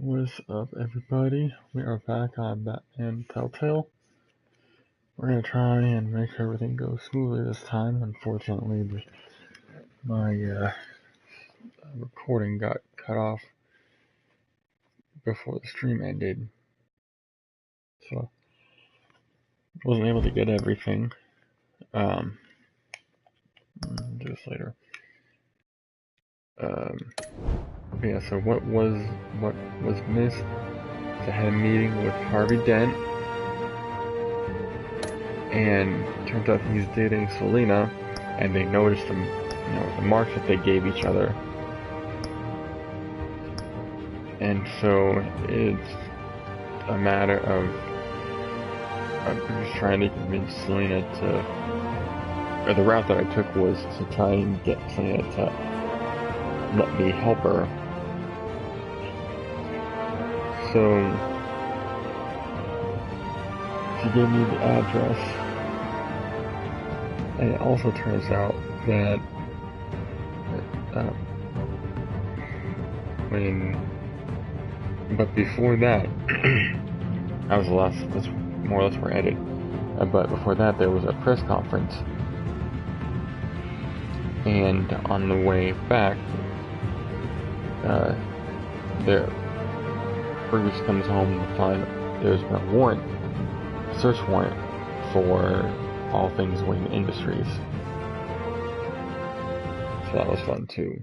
What's up, everybody? We are back on Batman Telltale. We're gonna try and make everything go smoothly this time. Unfortunately, my recording got cut off before the stream ended, so I wasn't able to get everything. Do this later. Yeah. So what was missed? I had a meeting with Harvey Dent, and turns out he's dating Selena, and they noticed the marks that they gave each other, and so it's a matter of just trying to convince Selena to, or the route that I took was to try and get Selena to let me help her. So she gave me the address, and it also turns out that but before that, that's more or less where I ended. But before that, there was a press conference, and on the way back, Bruce comes home to find there's been a search warrant for all things Wayne Industries. So that was fun too.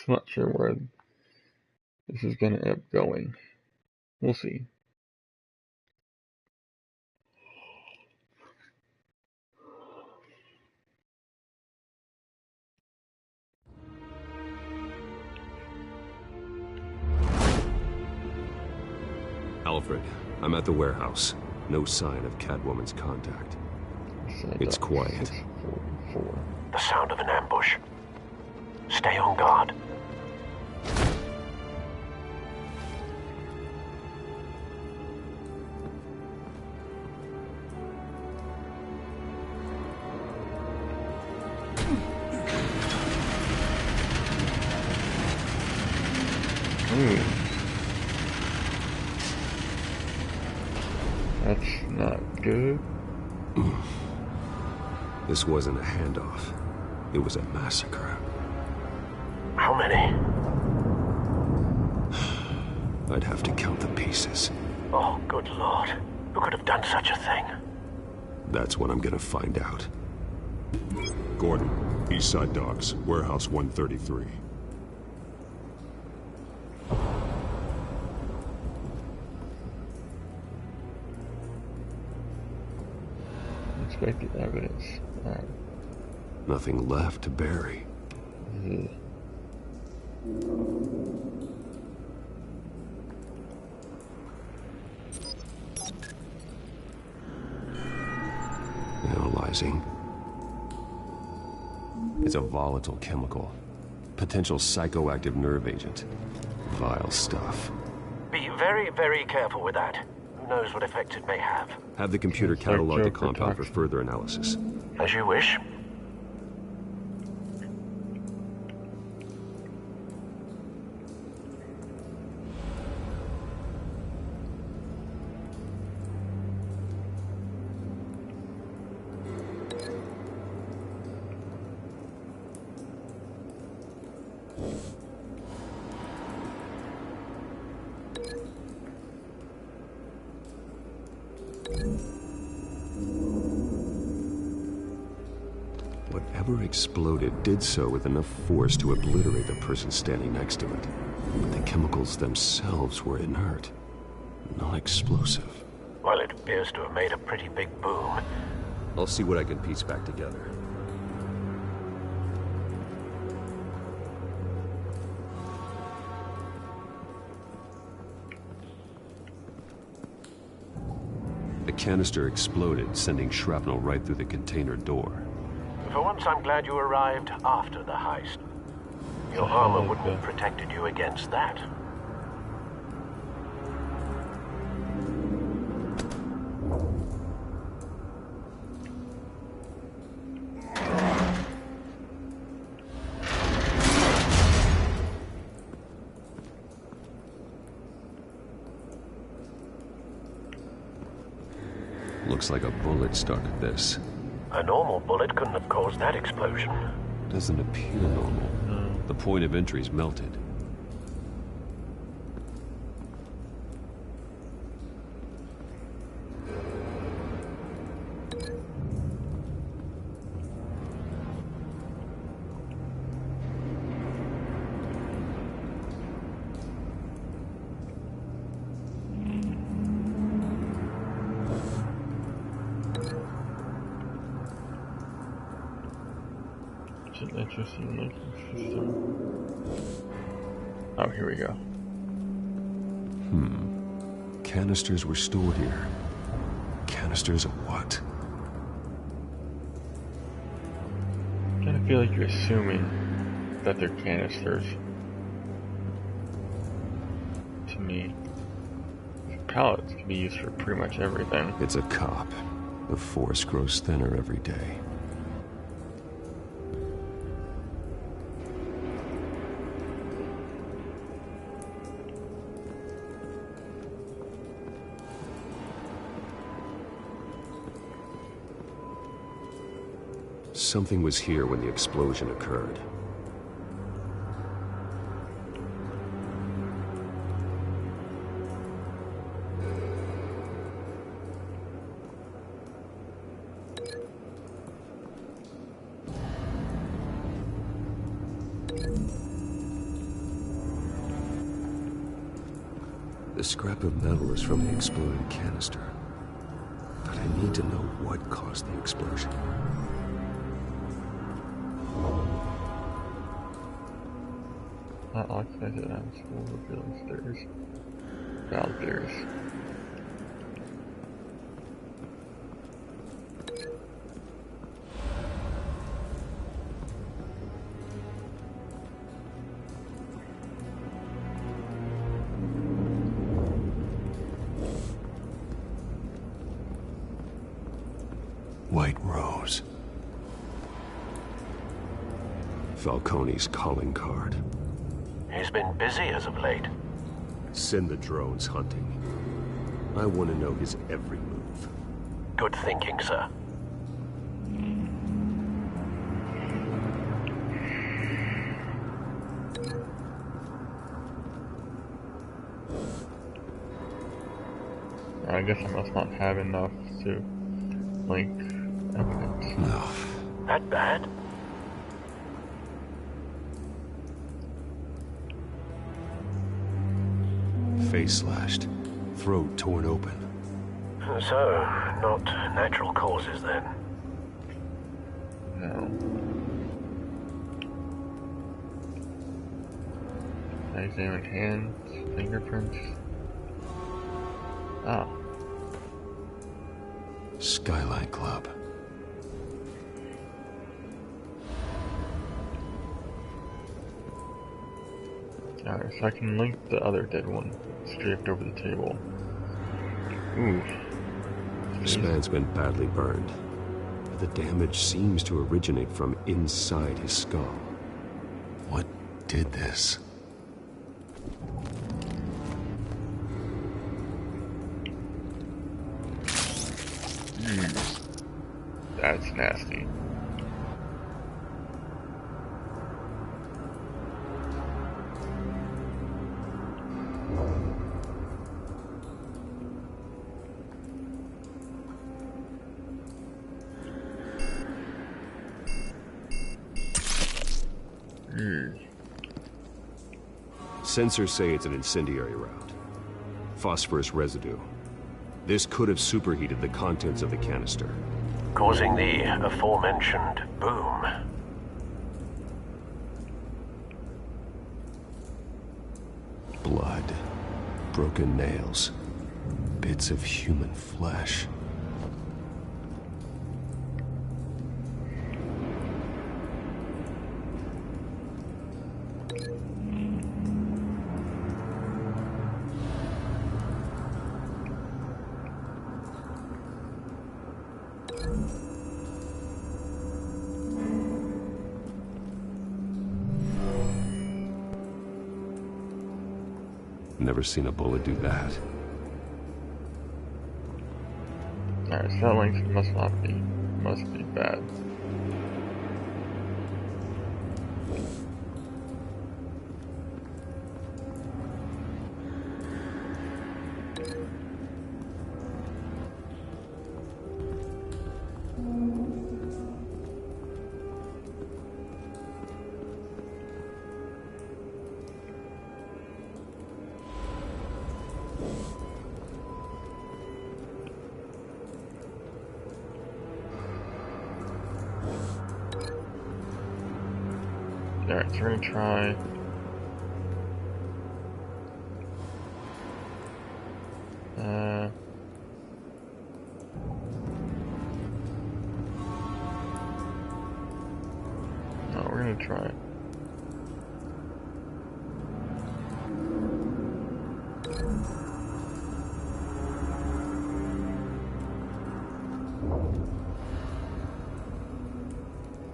I'm not sure where this is gonna end up going. We'll see. Alfred, I'm at the warehouse. No sign of Catwoman's contact. It's quiet. The sound of an ambush. Stay on guard. That's not good. This wasn't a handoff. It was a massacre. How many? I'd have to count the pieces. Oh, good Lord. Who could have done such a thing? That's what I'm gonna find out. Gordon, Eastside Docks, Warehouse 133. Expected evidence. Nothing left to bury. Analyzing. It's a volatile chemical. Potential psychoactive nerve agent. Vile stuff. Be very, very careful with that. Who knows what effects it may have. Have the computer catalog the compound for further analysis. As you wish. Whatever exploded did so with enough force to obliterate the person standing next to it. But the chemicals themselves were inert, not explosive. Well, it appears to have made a pretty big boom. I'll see what I can piece back together. The canister exploded, sending shrapnel right through the container door. For once, I'm glad you arrived after the heist. Your armor wouldn't have protected you against that. Looks like a bullet started this. A normal bullet couldn't have caused that explosion. Doesn't appear normal. The point of entry's melted. It's an interesting looking system. Oh, here we go. Canisters were stored here. Canisters of what? I kind of feel like you're assuming that they're canisters. To me, pallets can be used for pretty much everything. It's a cop. The force grows thinner every day. Something was here when the explosion occurred. The scrap of metal is from the exploded canister. But I need to know what caused the explosion. Not occupied on school revealing stairs. Valve stairs. White Rose. Falcone's calling card. He's been busy as of late. Send the drones hunting. I want to know his every move. Good thinking, sir. I guess I must not have enough to link evidence. No. That bad? Face slashed. Throat torn open. So, not natural causes then. No. I examined hands, fingerprints. Ah. Skyline Club. Alright, so I can link the other dead one. It's draped over the table. Ooh. This man's been badly burned. The damage seems to originate from inside his skull. What did this? That's nasty. Sensors say it's an incendiary round. Phosphorus residue. This could have superheated the contents of the canister. Causing the aforementioned boom. Blood. Broken nails. Bits of human flesh. Never seen a bullet do that. Alright, Alright, so that length must be bad. Alright, so we're gonna try. No, we're gonna try it.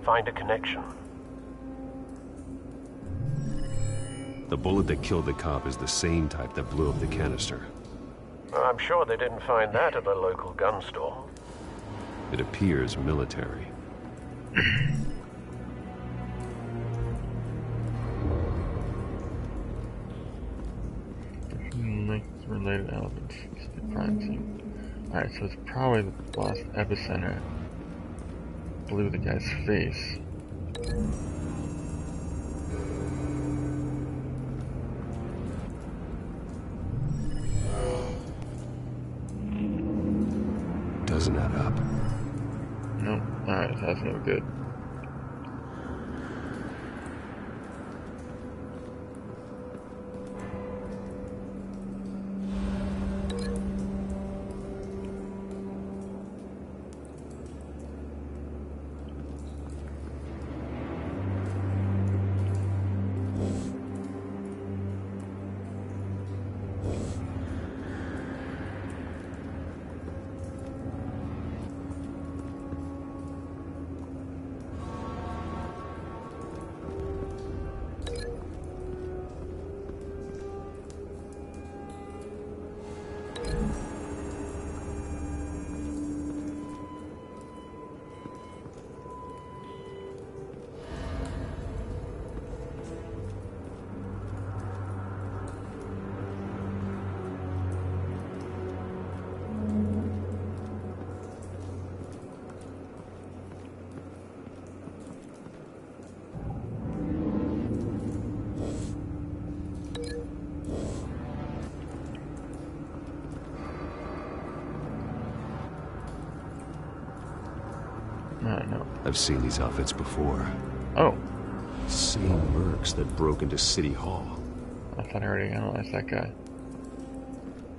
Find a connection. The bullet that killed the cop is the same type that blew up the canister. I'm sure they didn't find that at the local gun store. It appears military. Related elements to the crime scene. Alright, so it's probably the blast epicenter blew the guy's face. Doesn't add up. Nope. Alright, so that's no good. No. I've seen these outfits before. Oh, Same mercs that broke into City Hall. I thought I already analyzed that guy.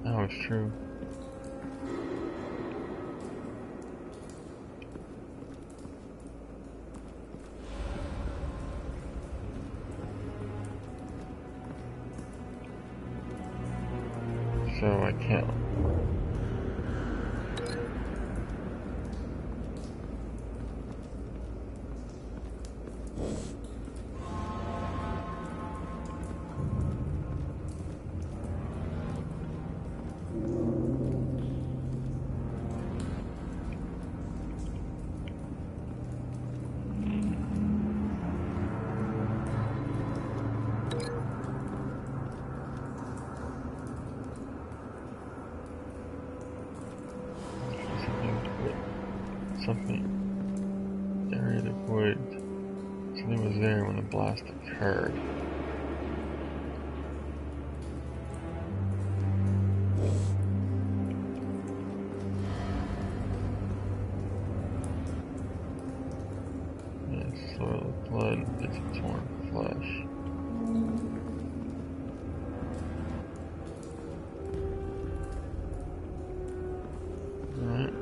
Oh, it's true. So I can't. Something. Area of wood. Something was there when the blast occurred. Yeah, soil of blood, bits of torn flesh. Alright.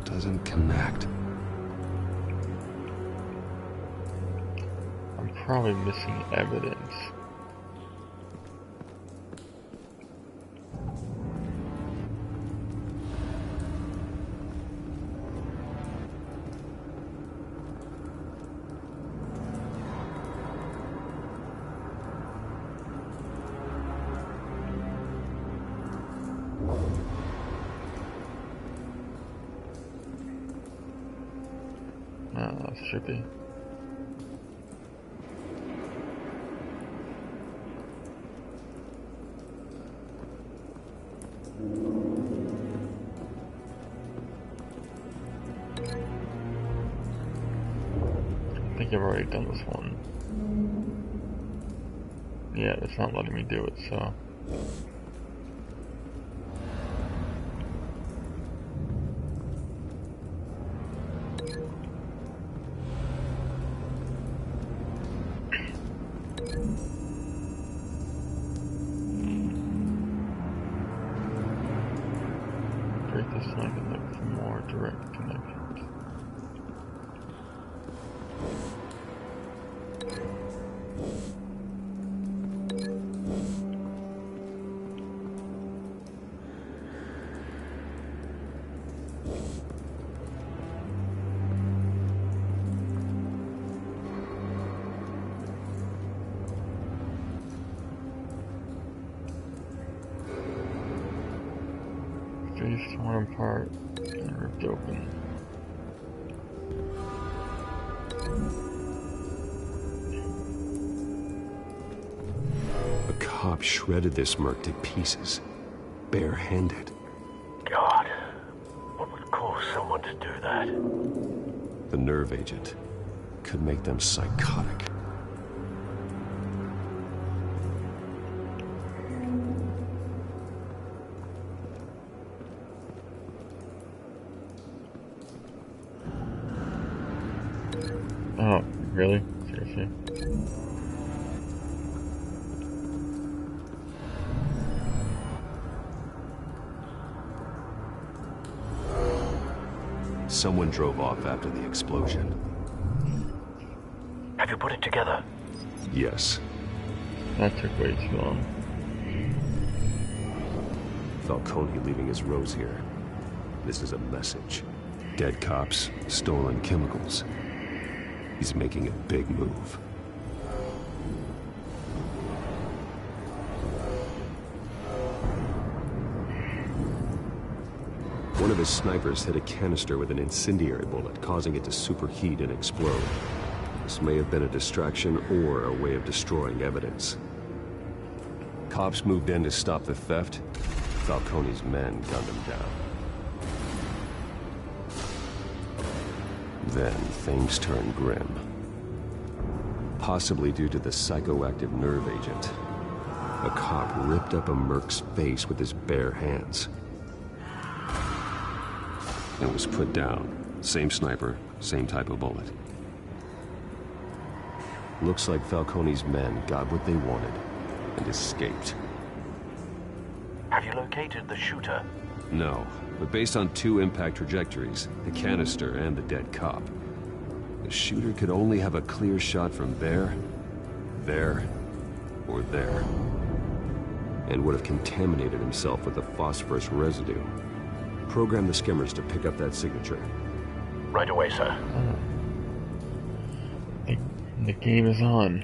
Doesn't connect. I'm probably missing evidence. should be. I think I've already done this one. Yeah, it's not letting me do it, so. Break this line and look for more direct connections. Face torn apart and ripped open. A cop shredded this merc to pieces, barehanded. God, what would cause someone to do that? The nerve agent could make them psychotic. Oh, really? Seriously? Someone drove off after the explosion. Have you put it together? Yes. That took way too long. Falcone leaving his rose here. This is a message. Dead cops, stolen chemicals. He's making a big move. One of his snipers hit a canister with an incendiary bullet, causing it to superheat and explode. This may have been a distraction or a way of destroying evidence. Cops moved in to stop the theft. Falcone's men gunned him down. Then things turned grim. Possibly due to the psychoactive nerve agent. A cop ripped up a merc's face with his bare hands. And was put down. Same sniper, same type of bullet. Looks like Falcone's men got what they wanted and escaped. Have you located the shooter? No, but based on two impact trajectories, the canister and the dead cop, the shooter could only have a clear shot from there, or there, and would have contaminated himself with the phosphorus residue. Program the skimmers to pick up that signature. Right away, sir. The game is on.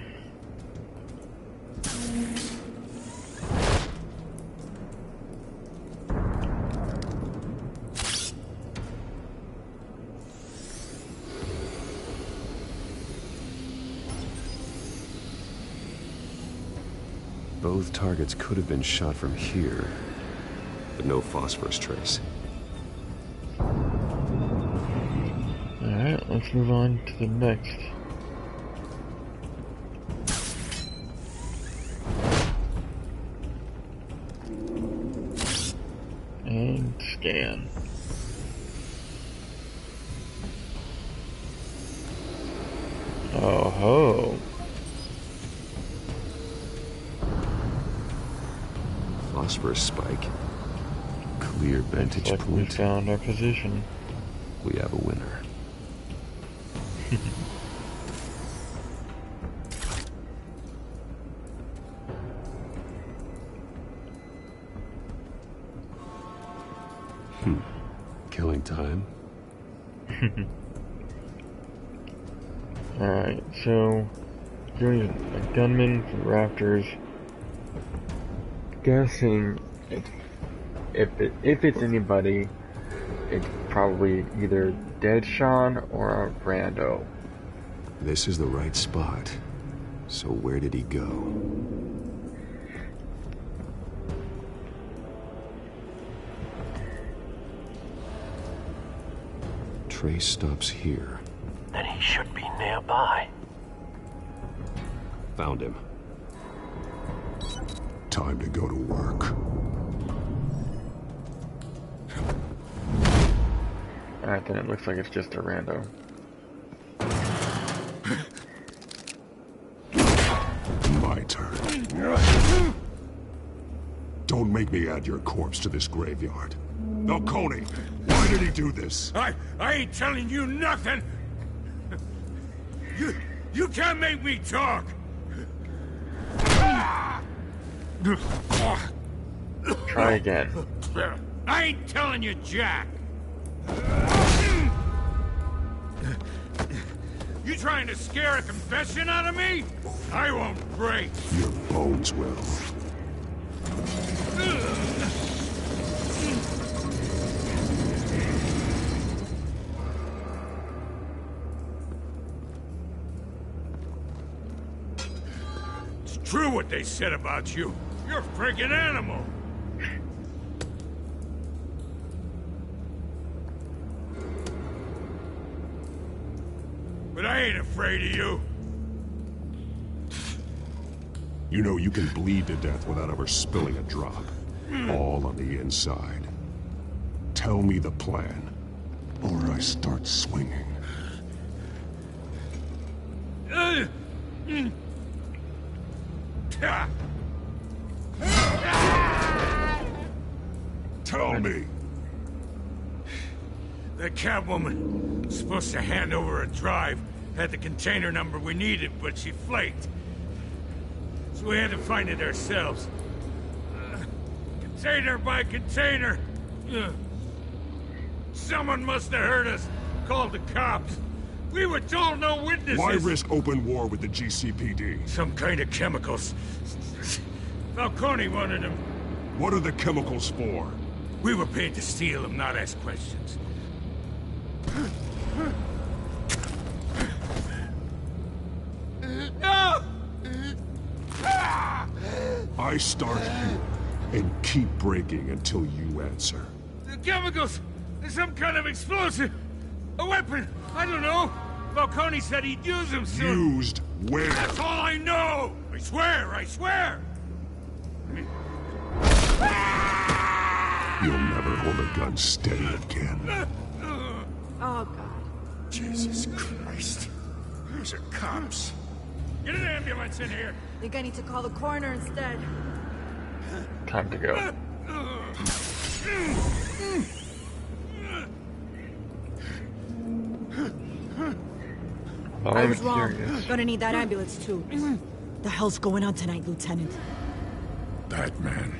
Both targets could have been shot from here, but no phosphorus trace. Alright, let's move on to the next. And scan. Oh ho! Phosphorus spike. Clear vantage Looks like we point. found our position. We have a winner. Killing time. Alright, so doing a gunman for rafters. Guessing if it's anybody, it's probably either Dead Sean or a rando. This is the right spot. So where did he go? Trace stops here. Then he should be nearby. Found him. Time to go to work. Alright, then it looks like it's just a rando. My turn. Don't make me add your corpse to this graveyard. Falcone, why did he do this? I ain't telling you nothing! You can't make me talk! Try again. I ain't telling you jack! You trying to scare a confession out of me? I won't break! Your bones will. It's true what they said about you. You're a freaking animal! But I ain't afraid of you. You know you can bleed to death without ever spilling a drop. All on the inside. Tell me the plan, or I start swinging. Tell me! The Catwoman was supposed to hand over a drive, had the container number we needed, but she flaked. So we had to find it ourselves. Container by container. Someone must have heard us, called the cops. We were told no witnesses. Why risk open war with the GCPD? Some kind of chemicals. Falcone wanted them. What are the chemicals for? We were paid to steal them, not ask questions. No! I start here and keep breaking until you answer. The chemicals! Some kind of explosive! A weapon! I don't know! Falcone said he'd use them soon! Used where? That's all I know! I swear! I swear! You'll never hold a gun steady again. Oh, God. Jesus Christ. These are cops. Get an ambulance in here! Think I need to call the coroner instead. Time to go. I was I'm wrong. curious. Gonna need that ambulance, too. The hell's going on tonight, Lieutenant? Batman.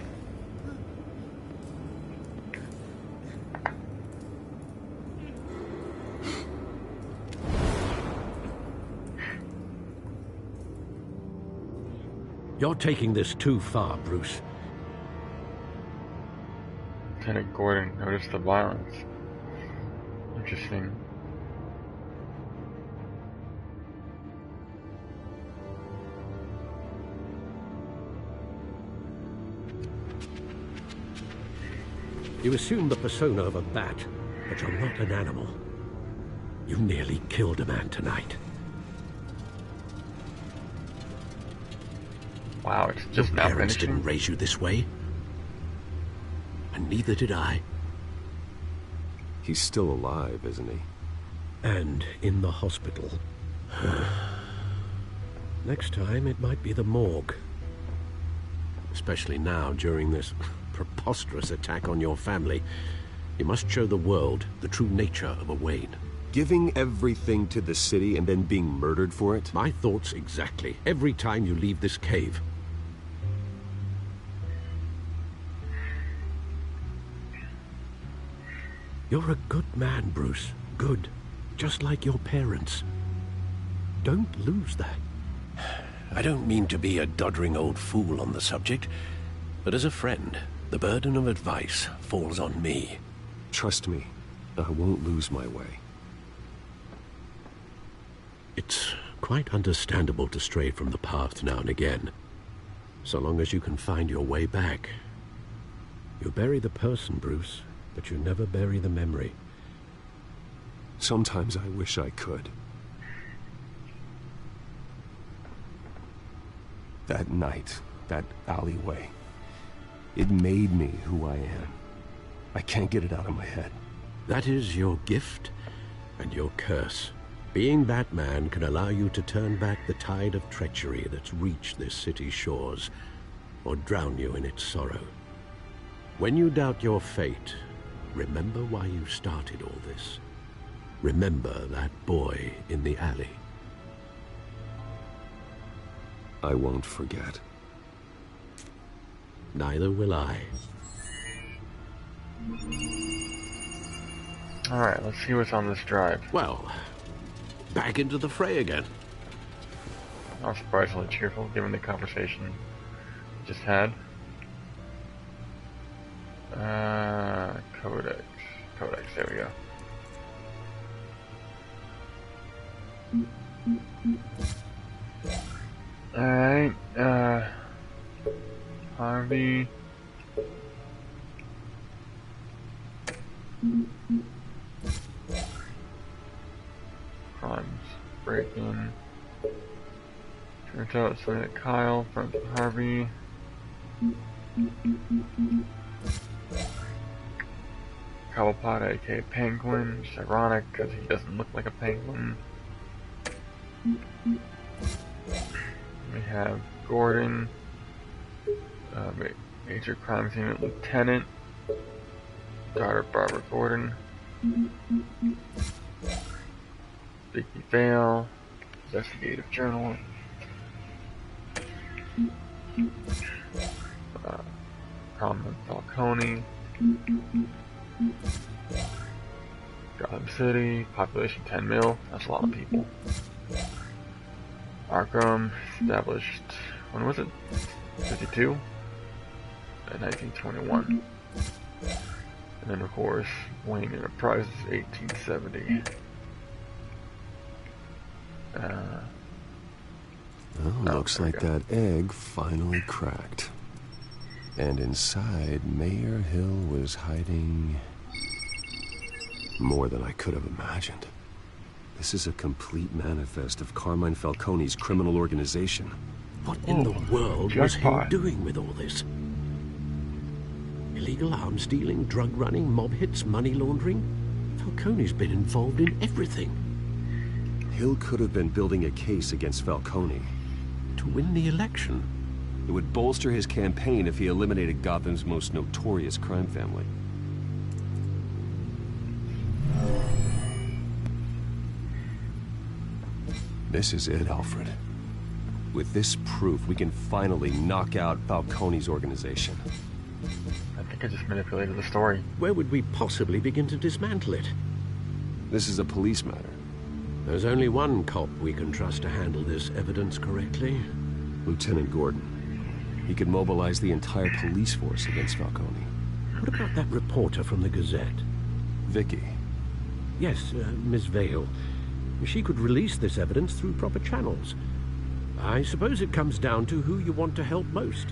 You're taking this too far, Bruce. Lieutenant Gordon noticed the violence. Interesting. You assume the persona of a bat, but you're not an animal. You nearly killed a man tonight. Wow, it's just Your now parents finishing. didn't raise you this way. And neither did I. He's still alive, isn't he? And in the hospital. Next time, it might be the morgue. Especially now, during this preposterous attack on your family. You must show the world the true nature of a Wayne. Giving everything to the city and then being murdered for it? My thoughts exactly. Every time you leave this cave. You're a good man, Bruce. Good. Just like your parents. Don't lose that. I don't mean to be a doddering old fool on the subject, but as a friend, the burden of advice falls on me. Trust me, I won't lose my way. It's quite understandable to stray from the path now and again, so long as you can find your way back. You bury the person, Bruce, but you never bury the memory. Sometimes I wish I could. That night, that alleyway, it made me who I am. I can't get it out of my head. That is your gift and your curse. Being Batman can allow you to turn back the tide of treachery that's reached this city's shores, or drown you in its sorrow. When you doubt your fate, remember why you started all this. Remember that boy in the alley. I won't forget. Neither will I. Alright, let's see what's on this drive. Well, back into the fray again. Not surprisingly cheerful given the conversation we just had. Codex. There we go. Alright, Harvey. Crimes breaking. Turns out it's something that Kyle, friends with Harvey. Cobblepot, aka Penguin, which is ironic because he doesn't look like a penguin. We have Gordon, Major Crime Scene Lieutenant, daughter Barbara Gordon, Vicky Vale, investigative journalist, prominent Falcone, Gotham City, population 10 mil, that's a lot of people. Arkham, established, when was it? 52? 1921. And then of course, Wayne Enterprises, 1870. Looks like that egg finally cracked. And inside, Mayor Hill was hiding more than I could have imagined. This is a complete manifest of Carmine Falcone's criminal organization. What in the world was he jackpot. doing with all this? Illegal arms dealing, drug running, mob hits, money laundering? Falcone's been involved in everything. Hill could have been building a case against Falcone. To win the election. It would bolster his campaign if he eliminated Gotham's most notorious crime family. This is it, Alfred. With this proof, we can finally knock out Falcone's organization. I think I just manipulated the story. Where would we possibly begin to dismantle it? This is a police matter. There's only one cop we can trust to handle this evidence correctly. Lieutenant Gordon. He could mobilize the entire police force against Falcone. What about that reporter from the Gazette? Vicky. Yes, Miss Vale. She could release this evidence through proper channels. I suppose it comes down to who you want to help most.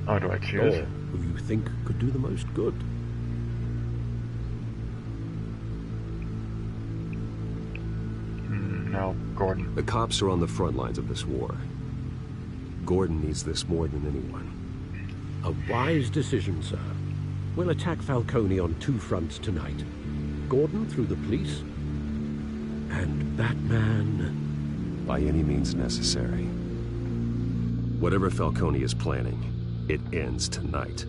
Oh, do I choose? Or who you think could do the most good. No, Gordon. The cops are on the front lines of this war. Gordon needs this more than anyone. A wise decision, sir. We'll attack Falcone on two fronts tonight. Gordon through the police, and Batman... by any means necessary. Whatever Falcone is planning, it ends tonight.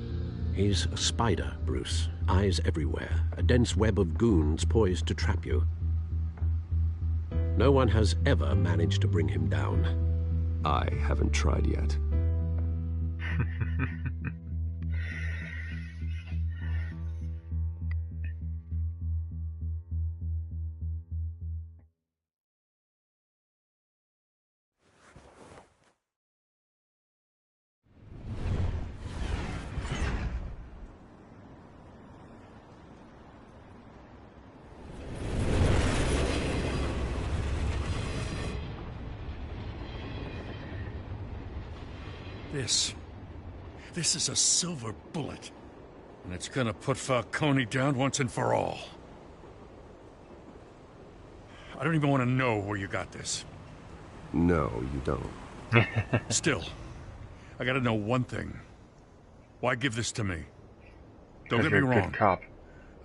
He's a spider, Bruce. Eyes everywhere. A dense web of goons poised to trap you. No one has ever managed to bring him down. I haven't tried yet. This is a silver bullet. And it's gonna put Falcone down once and for all. I don't even want to know where you got this. No, you don't. Still, I gotta know one thing. Why give this to me? Don't get me You're a wrong. good cop.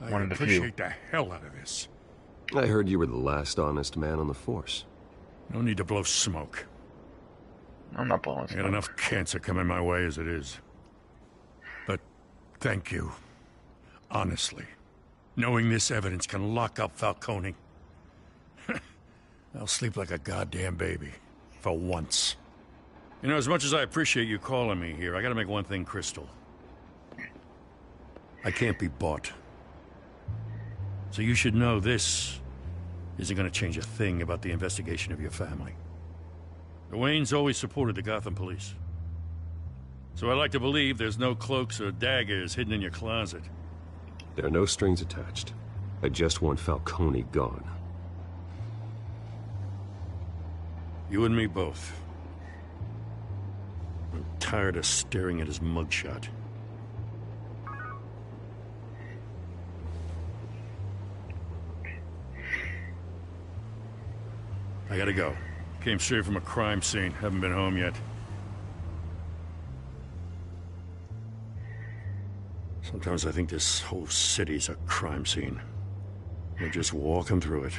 I One of the few. appreciate the hell out of this. I heard you were the last honest man on the force. No need to blow smoke. I'm not blowing I got enough cancer coming my way as it is. But thank you. Honestly. Knowing this evidence can lock up Falcone. I'll sleep like a goddamn baby. For once. You know, as much as I appreciate you calling me here, I gotta make one thing crystal. I can't be bought. So you should know this isn't gonna change a thing about the investigation of your family. The Waynes always supported the Gotham police. So I like to believe there's no cloaks or daggers hidden in your closet. There are no strings attached. I just want Falcone gone. You and me both. I'm tired of staring at his mugshot. I gotta go. Came straight from a crime scene. Haven't been home yet. Sometimes I think this whole city's a crime scene. We're just walking through it.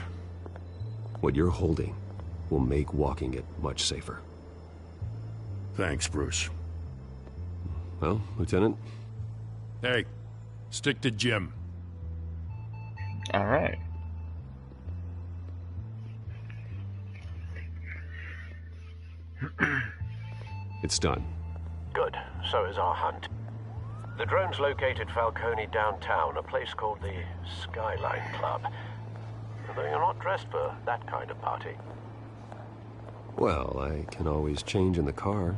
What you're holding will make walking it much safer. Thanks, Bruce. Well, Lieutenant? Hey, stick to Jim. All right. It's done. Good. So is our hunt. The drones located Falcone downtown, a place called the Skyline Club. Though you're not dressed for that kind of party. Well, I can always change in the car.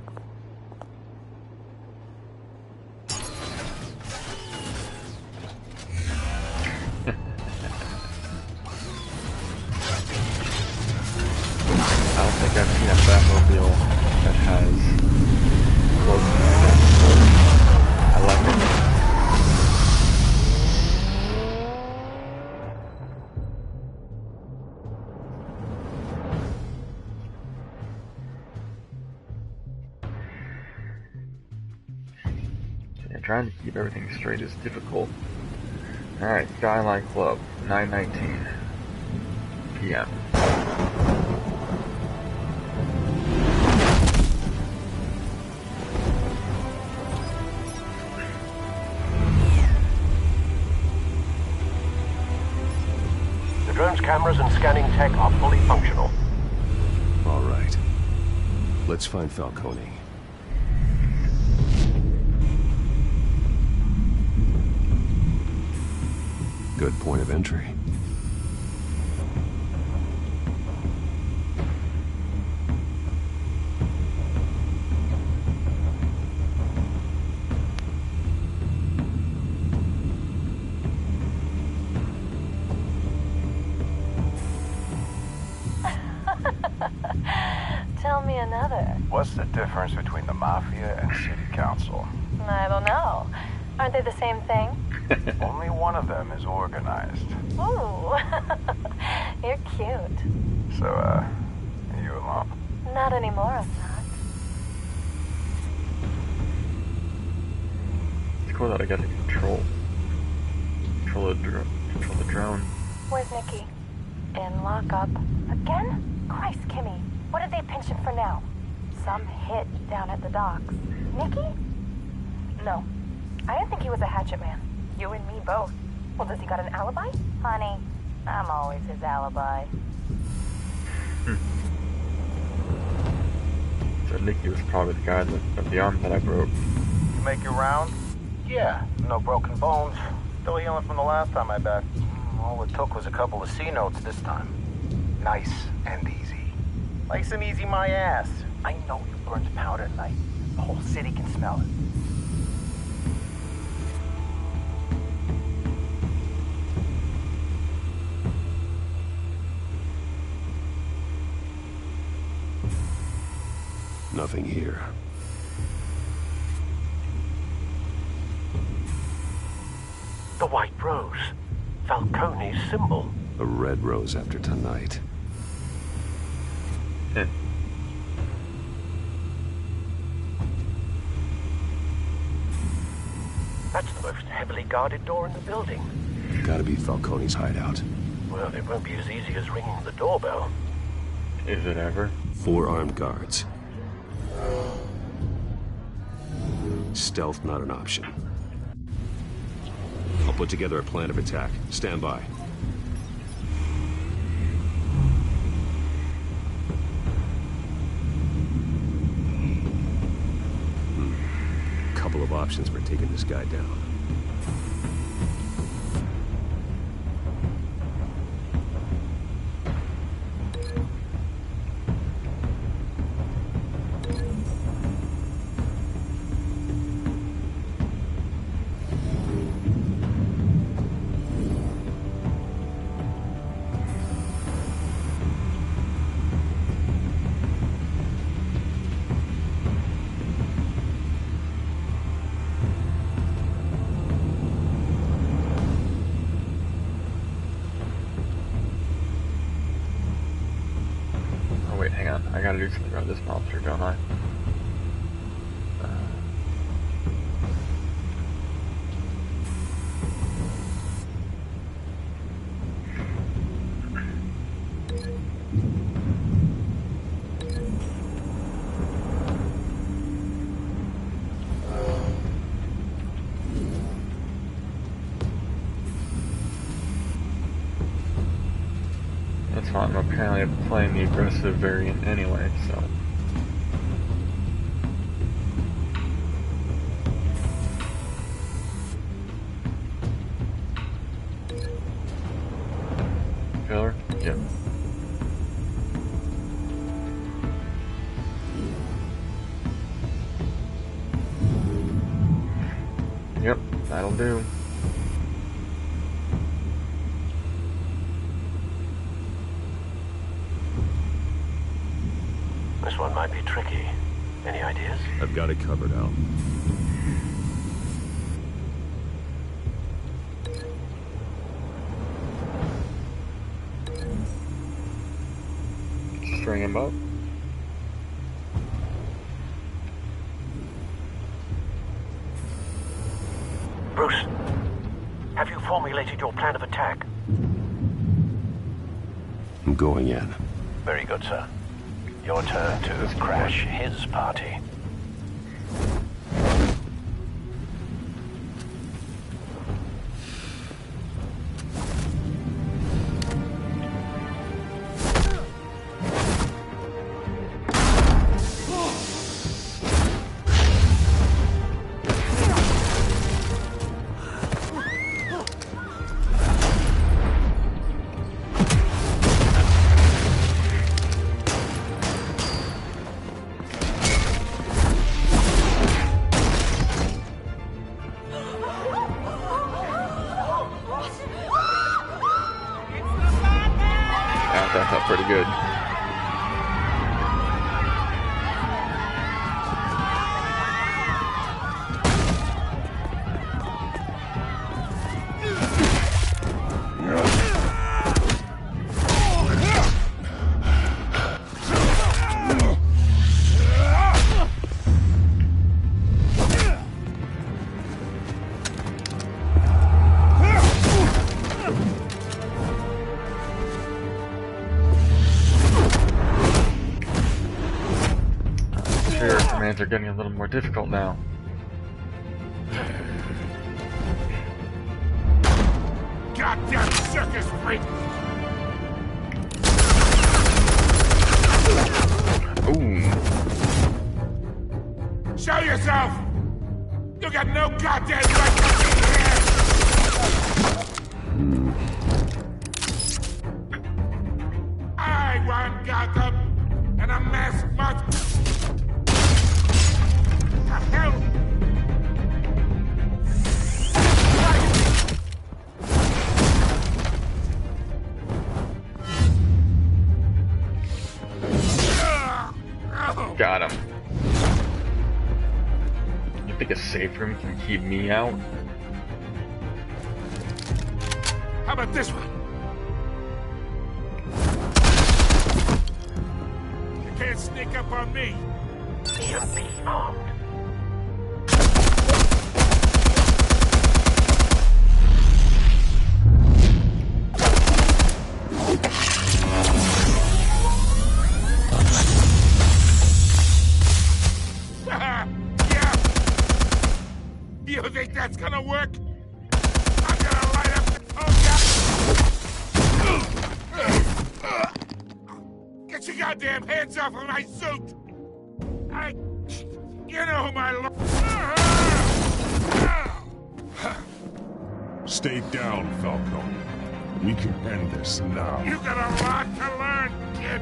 I don't think I've seen a Batmobile that has close I like it. Yeah, trying to keep everything straight is difficult. Alright, Skyline Club, 9:19 p.m. The drone's cameras and scanning tech are fully functional. All right. Let's find Falcone. Good point of entry. Tell me another. What's the difference between the Mafia and City Council? I don't know. Aren't they the same thing? Only one of them is organized. Ooh, you're cute. So, are you alone? Not anymore, I'm not. It's cool that I got to control the drone. Where's Nikki? In lockup. Again? Christ, Kimmy. What did they pinch him for now? Some hit down at the docks. Nikki? No. I didn't think he was a hatchet man. You and me both. Well, does he got an alibi? Honey, I'm always his alibi. So Nicky was probably the guy of the arm that I broke. You make your round? Yeah, no broken bones. Still healing from the last time I bet. All it took was a couple of C notes this time. Nice and easy. Nice and easy my ass. I know you burned powder tonight. The whole city can smell it. Nothing here. The white rose. Falcone's symbol. A red rose after tonight. That's the most heavily guarded door in the building. Gotta be Falcone's hideout. Well, it won't be as easy as ringing the doorbell. Is it ever? 4 armed guards. Stealth not an option. I'll put together a plan of attack. Stand by. Couple of options for taking this guy down. Oh wait, hang on. I gotta do something about this monster, don't I? That's fine. I'm apparently playing the aggressive variant anyway, so. Filler? Yep. Yep, that'll do. This one might be tricky. Any ideas? I've got it covered, Al. String him up. Bruce, have you formulated your plan of attack? I'm going in. Very good, sir. Your turn to crash his party. That felt pretty good. Commands are getting a little more difficult now. Goddamn circus freak! Ooh. Show yourself! You got no goddamn right to be here! I want Gotham and a masked monster! The hell? Got him. You think a safe room can keep me out? about this one? You can't sneak up on me. EMP armed. Yeah. You think that's gonna work? I'm gonna light up. Oh, God. Get your goddamn hands off of my suit! You know my Stay down, Falcone. We can end this now. You got a lot to learn, kid.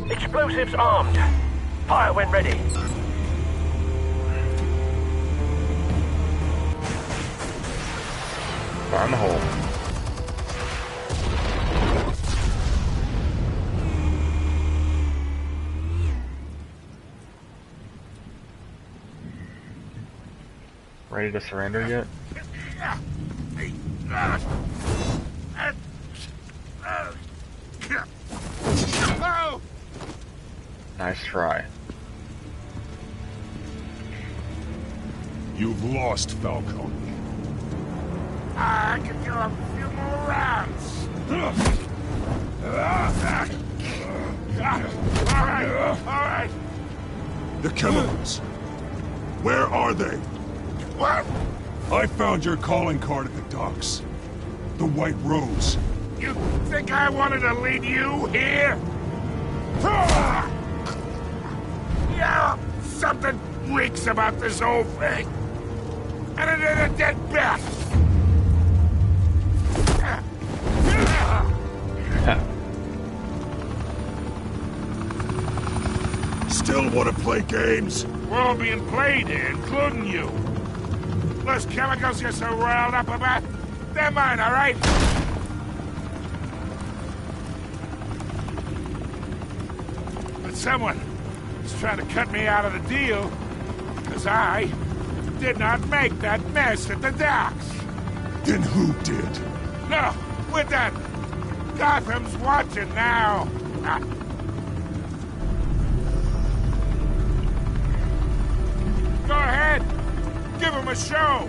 Explosives armed. Fire when ready. Fire in the hole. Ready to surrender yet? Nice try. You've lost, Falcone. I can do a few more rounds. All right. The chemicals. Where are they? What? I found your calling card at the docks. The White Rose. You think I wanted to lead you here? Yeah, something reeks about this whole thing. And it is a dead bat. Still want to play games? We're all being played here, including you. Those chemicals you're so riled up about, they're mine, all right? But someone is trying to cut me out of the deal, because I did not make that mess at the docks. Then who did? No, we're done. Gotham's watching now. Go ahead. Give him a show.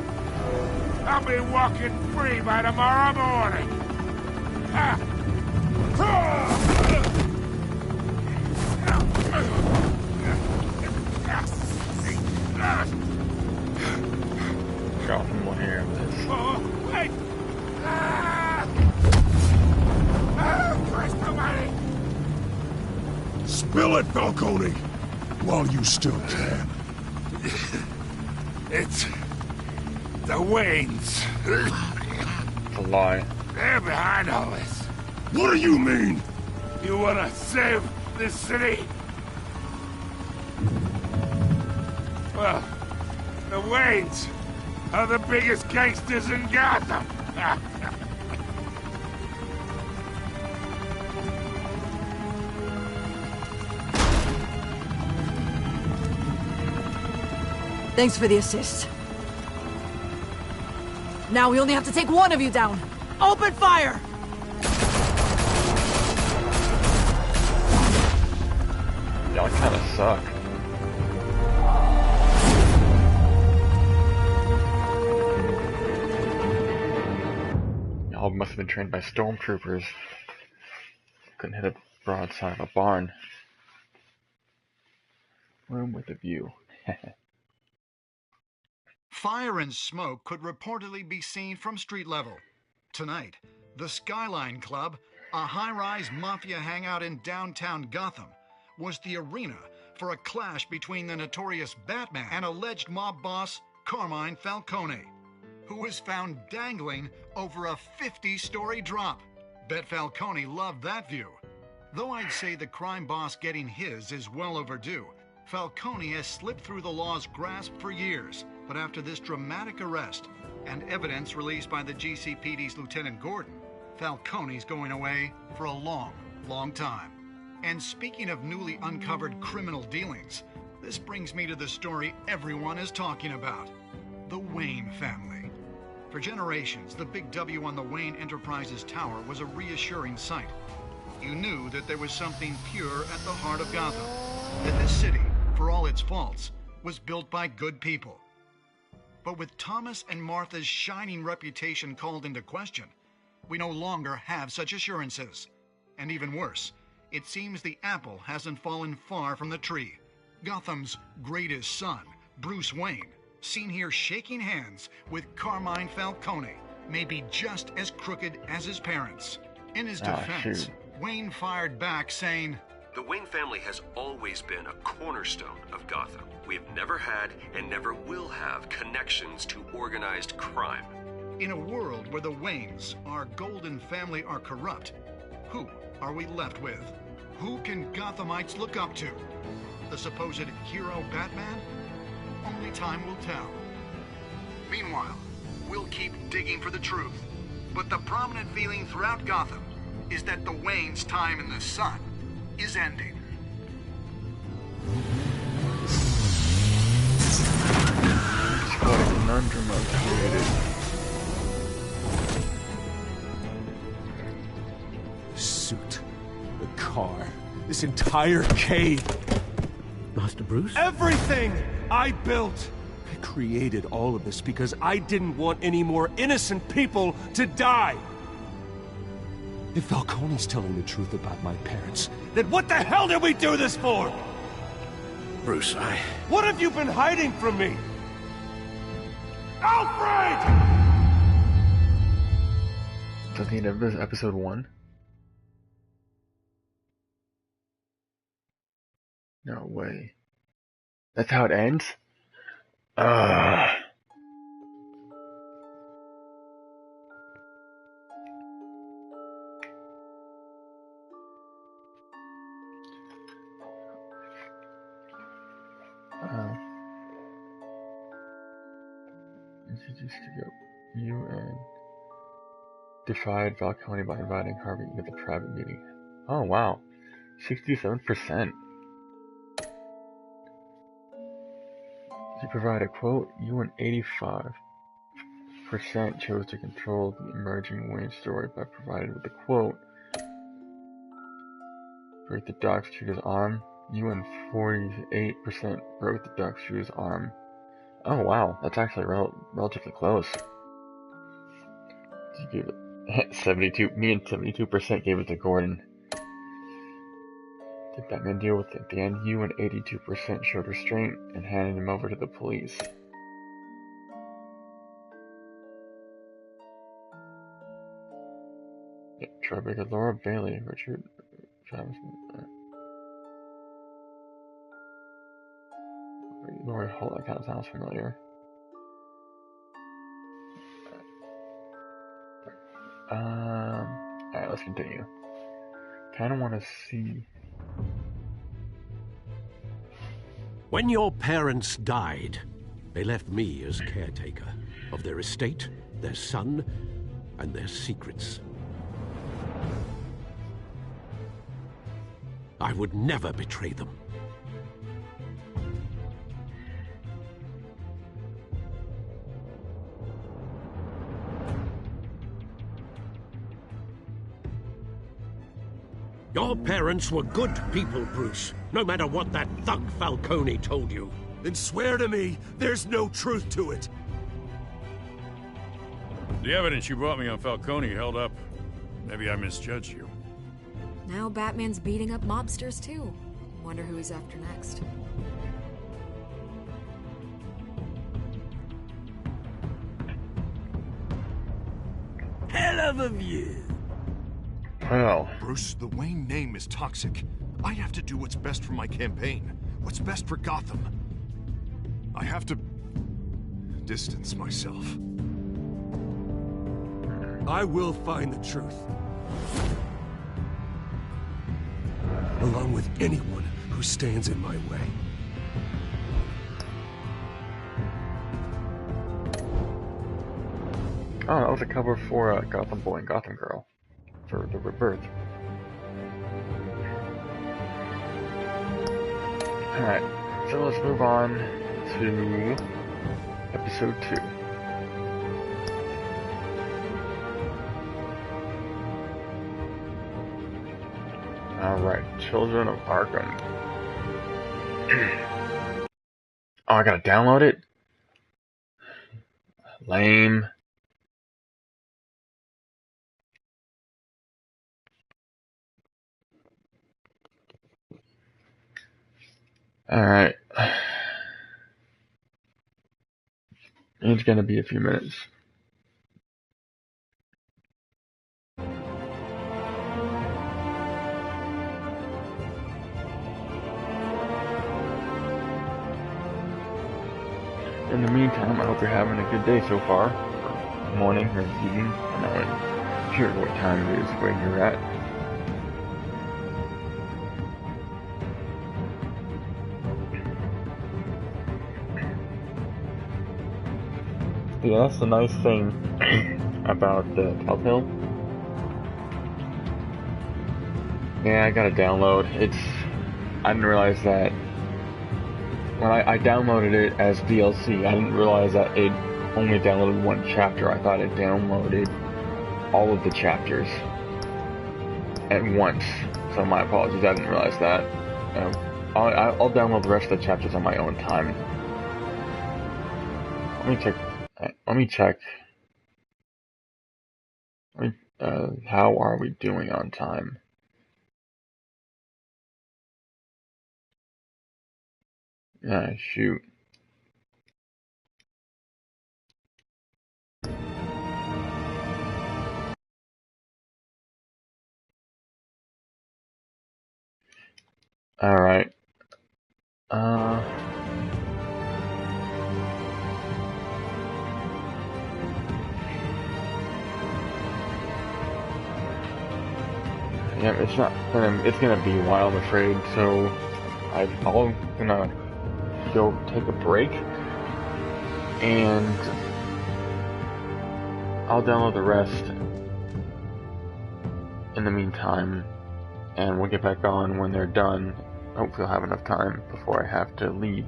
I'll be walking free by tomorrow morning. Gotham will hear this. Oh, wait. Christ almighty. Spill it, Falcone! While you still can. It's the Waynes. It's a lie. They're behind all this. What do you mean? You want to save this city? Well, the Waynes are the biggest gangsters in Gotham. Thanks for the assist. Now we only have to take one of you down. Open fire! Y'all kinda suck. Y'all must have been trained by stormtroopers. Couldn't hit a broadside of a barn. Room with a view. Fire and smoke could reportedly be seen from street level. Tonight, the Skyline Club, a high-rise mafia hangout in downtown Gotham, was the arena for a clash between the notorious Batman and alleged mob boss Carmine Falcone, who was found dangling over a 50-story drop. Bet Falcone loved that view. Though I'd say the crime boss getting his is well overdue, Falcone has slipped through the law's grasp for years. But after this dramatic arrest, and evidence released by the GCPD's Lieutenant Gordon, Falcone's going away for a long, long time. And speaking of newly uncovered criminal dealings, this brings me to the story everyone is talking about: the Wayne family. For generations, the big W on the Wayne Enterprises tower was a reassuring sight. You knew that there was something pure at the heart of Gotham, that this city, for all its faults, was built by good people. But with Thomas and Martha's shining reputation called into question, we no longer have such assurances. And even worse, it seems the apple hasn't fallen far from the tree. Gotham's greatest son, Bruce Wayne, seen here shaking hands with Carmine Falcone, may be just as crooked as his parents. In his defense, Wayne fired back saying, "The Wayne family has always been a cornerstone of Gotham. We have never had and never will have connections to organized crime." In a world where the Waynes, our golden family, are corrupt, who are we left with? Who can Gothamites look up to? The supposed hero Batman? Only time will tell. Meanwhile, we'll keep digging for the truth. But the prominent feeling throughout Gotham is that the Waynes' time in the sun is ending. It's called a conundrum I've created. The suit, the car, this entire cave. Master Bruce? Everything I built! I created all of this because I didn't want any more innocent people to die! If Falcone's telling the truth about my parents, then what the hell did we do this for? Bruce, What have you been hiding from me? Alfred! Is that the end of this episode 1? No way. That's how it ends? Introduced to you and defied Falcone by inviting Harvey into the private meeting. Oh wow, 67%. To provide a quote, you and 85% chose to control the emerging Wayne story by providing with a quote. Break the Doc Shooter's arm. You and 48% broke the Doc Shooter's arm. Oh wow, that's actually relatively close. You gave it 72. Me and 72% gave it to Gordon. Did Batman deal with it at the end? You and 82% showed restraint and handed him over to the police. Yeah, Troy Baker, Laura Bailey, Richard Travis. Lori Holt, that kind of sounds familiar. Alright, let's continue. Kinda wanna see. When your parents died, they left me as caretaker of their estate, their son, and their secrets. I would never betray them. Your parents were good people, Bruce, no matter what that thug Falcone told you. Then swear to me there's no truth to it. The evidence you brought me on Falcone held up. Maybe I misjudged you. Now Batman's beating up mobsters, too. Wonder who he's after next. Hell of a view. Well, Bruce, the Wayne name is toxic. I have to do what's best for my campaign. What's best for Gotham. I have to distance myself. I will find the truth. Along with anyone who stands in my way. Oh, that was a cover for Gotham Boy and Gotham Girl for the Rebirth. Alright, so let's move on to episode 2. Alright, Children of Arkham. Oh, I gotta download it? Lame. Alright. It's gonna be a few minutes. In the meantime, I hope you're having a good day so far. Or morning or evening. I'm not sure what time it is where you're at. Yeah, that's the nice thing about the Telltale. Yeah, I gotta download. I didn't realize that when I downloaded it as DLC, I didn't realize that it only downloaded one chapter. I thought it downloaded all of the chapters at once. So my apologies, I didn't realize that. I'll download the rest of the chapters on my own time. Let me check. How are we doing on time? Shoot. Alright. Yeah, it's gonna be a while, I'm afraid, so I'm gonna go take a break, and I'll download the rest in the meantime, and we'll get back on when they're done. Hopefully I'll have enough time before I have to leave.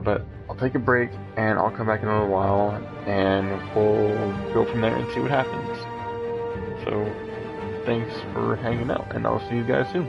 But I'll take a break, and I'll come back in a little while, and we'll go from there and see what happens. So, thanks for hanging out, and I'll see you guys soon.